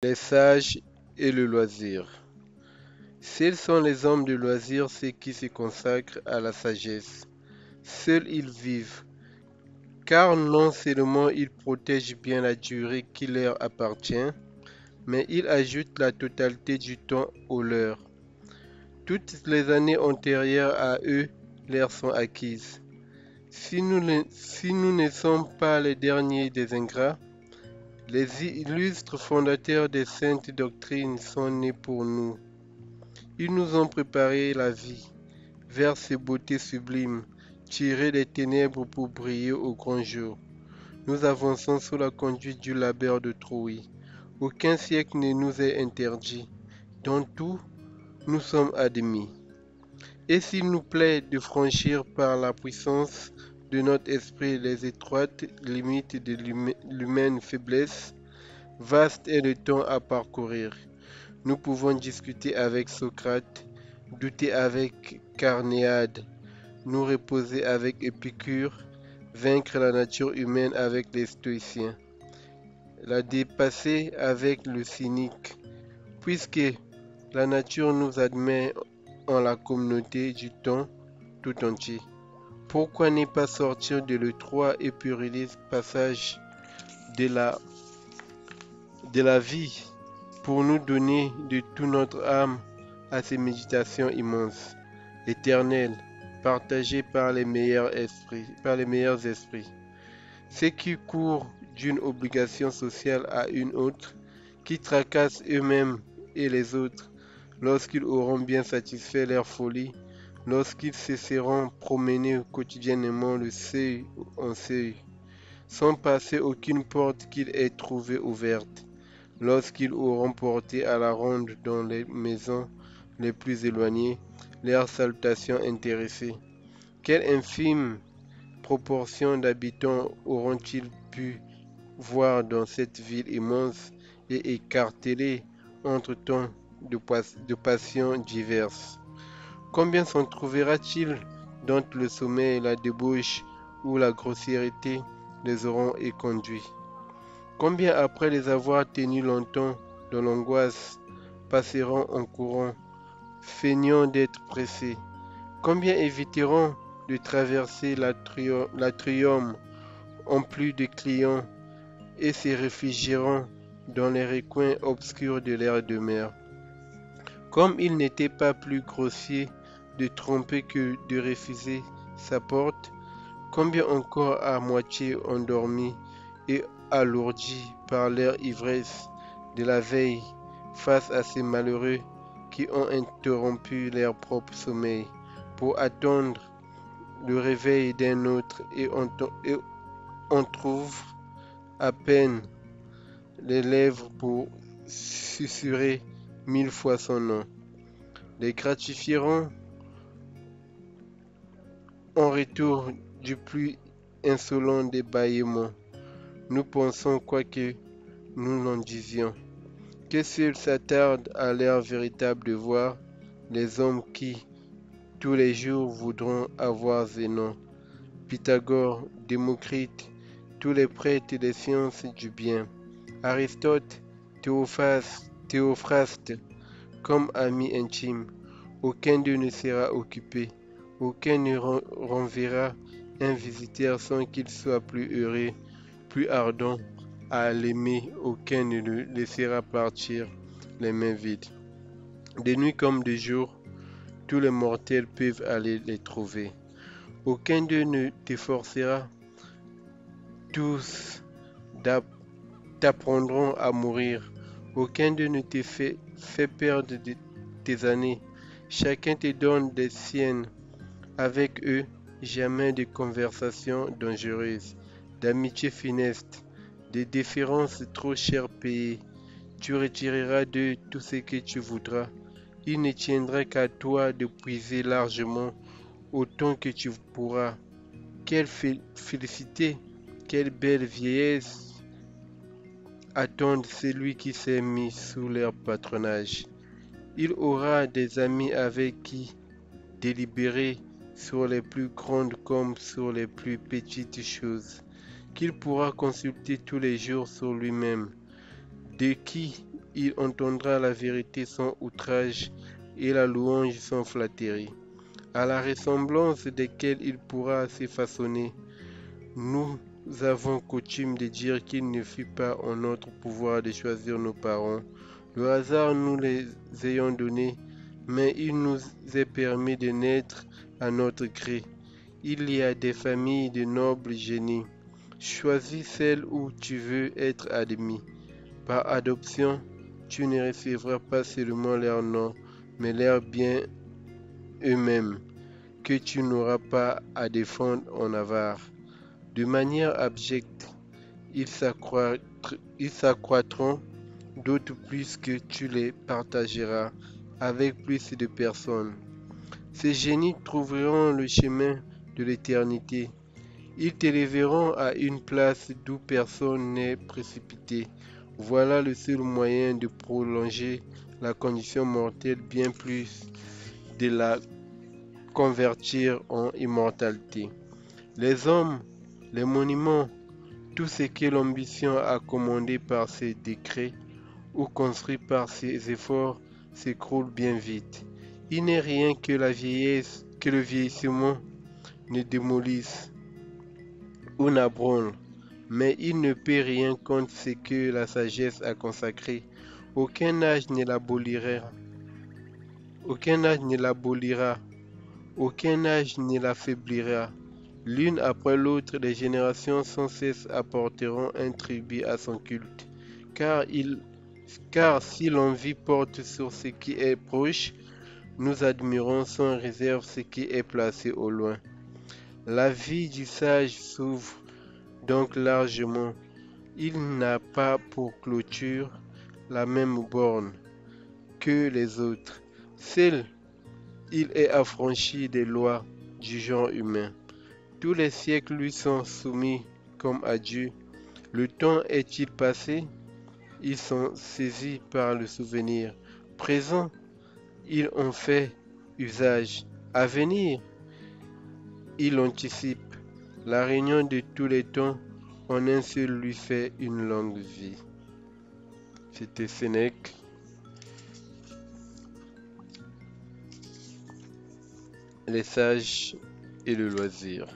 Les sages et le loisir. Seuls sont les hommes de loisir ceux qui se consacrent à la sagesse. Seuls ils vivent, car non seulement ils protègent bien la durée qui leur appartient, mais ils ajoutent la totalité du temps au leur. Toutes les années antérieures à eux leur sont acquises. Si nous ne sommes pas les derniers des ingrats, les illustres fondateurs des saintes doctrines sont nés pour nous. Ils nous ont préparé la vie vers ces beautés sublimes, tirées des ténèbres pour briller au grand jour. Nous avançons sous la conduite du labeur de Troï. Aucun siècle ne nous est interdit. Dans tout, nous sommes admis. Et s'il nous plaît de franchir par la puissance de notre esprit les étroites limites de l'humaine faiblesse, vaste est le temps à parcourir. Nous pouvons discuter avec Socrate, douter avec Carnéade, nous reposer avec Épicure, vaincre la nature humaine avec les stoïciens, la dépasser avec le cynique, puisque la nature nous admet en la communauté du temps tout entier. Pourquoi ne pas sortir de l'étroit et puériliste passage de la vie pour nous donner de toute notre âme à ces méditations immenses, éternelles, partagées par les meilleurs esprits. Ceux qui courent d'une obligation sociale à une autre, qui tracassent eux-mêmes et les autres, lorsqu'ils auront bien satisfait leur folie, lorsqu'ils se seront promenés quotidiennement de seuil en seuil, sans passer aucune porte qu'ils aient trouvée ouverte, lorsqu'ils auront porté à la ronde dans les maisons les plus éloignées leurs salutations intéressées, quelle infime proportion d'habitants auront-ils pu voir dans cette ville immense et écartelée entre tant de passions diverses? Combien s'en trouvera-t-il dont le sommeil, la débauche ou la grossièreté les auront éconduits? Combien après les avoir tenus longtemps dans l'angoisse passeront en courant, feignant d'être pressés? Combien éviteront de traverser l'atrium en plus de clients et se réfugieront dans les recoins obscurs de leur demeure? Comme il n'était pas plus grossier de tromper que de refuser sa porte, combien encore à moitié endormis et alourdis par leur ivresse de la veille face à ces malheureux qui ont interrompu leur propre sommeil pour attendre le réveil d'un autre et on trouve à peine les lèvres pour susurrer 1000 fois son nom. Les gratifieront en retour du plus insolent des bâillements. Nous pensons, quoique nous l'en disions, que seuls s'attardent à leur véritable devoir les hommes qui, tous les jours, voudront avoir Zénon, Pythagore, Démocrite, tous les prêtres des sciences du bien, Aristote, Théophraste, comme amis intimes. Aucun d'eux ne sera occupé, aucun ne renverra un visiteur sans qu'il soit plus heureux, plus ardent à l'aimer, aucun ne le laissera partir les mains vides. De nuit comme de jour, tous les mortels peuvent aller les trouver. Aucun d'eux ne t'efforcera, tous t'apprendront à mourir. Aucun d'eux ne te fait perdre tes années. Chacun te donne des siennes. Avec eux, jamais de conversations dangereuses, d'amitié funeste, de déférences trop cher payées. Tu retireras d'eux tout ce que tu voudras. Il ne tiendra qu'à toi de puiser largement autant que tu pourras. Quelle félicité, quelle belle vieillesse attendent celui qui s'est mis sous leur patronage. Il aura des amis avec qui délibérer sur les plus grandes comme sur les plus petites choses, qu'il pourra consulter tous les jours sur lui-même, de qui il entendra la vérité sans outrage et la louange sans flatterie, à la ressemblance desquels il pourra se façonner. Nous avons coutume de dire qu'il ne fut pas en notre pouvoir de choisir nos parents. Le hasard nous les ayant donnés, mais il nous est permis de naître à notre gré. Il y a des familles de nobles génies. Choisis celle où tu veux être admis. Par adoption, tu ne recevras pas seulement leur nom, mais leurs biens eux-mêmes, que tu n'auras pas à défendre en avare. De manière abjecte, ils s'accroîtront, d'autant plus que tu les partageras avec plus de personnes. Ces génies trouveront le chemin de l'éternité. Ils t'élèveront à une place d'où personne n'est précipité. Voilà le seul moyen de prolonger la condition mortelle, bien plus de la convertir en immortalité. Les hommes, les monuments, tout ce que l'ambition a commandé par ses décrets ou construit par ses efforts s'écroule bien vite. Il n'est rien que la vieillesse, que le vieillissement ne démolisse ou n'abranle, mais il ne peut rien contre ce que la sagesse a consacré. Aucun âge ne l'abolira, aucun âge ne l'abolira, aucun âge ne l'affaiblira. L'une après l'autre, les générations sans cesse apporteront un tribut à son culte, car si l'envie porte sur ce qui est proche, nous admirons sans réserve ce qui est placé au loin. La vie du sage s'ouvre donc largement. Il n'a pas pour clôture la même borne que les autres. Seul, il est affranchi des lois du genre humain. Tous les siècles lui sont soumis comme à Dieu. Le temps est-il passé? Ils sont saisis par le souvenir. Présent, ils en fait usage. À venir, ils anticipent. La réunion de tous les temps en un seul lui fait une longue vie. C'était Sénèque. Les sages et le loisir.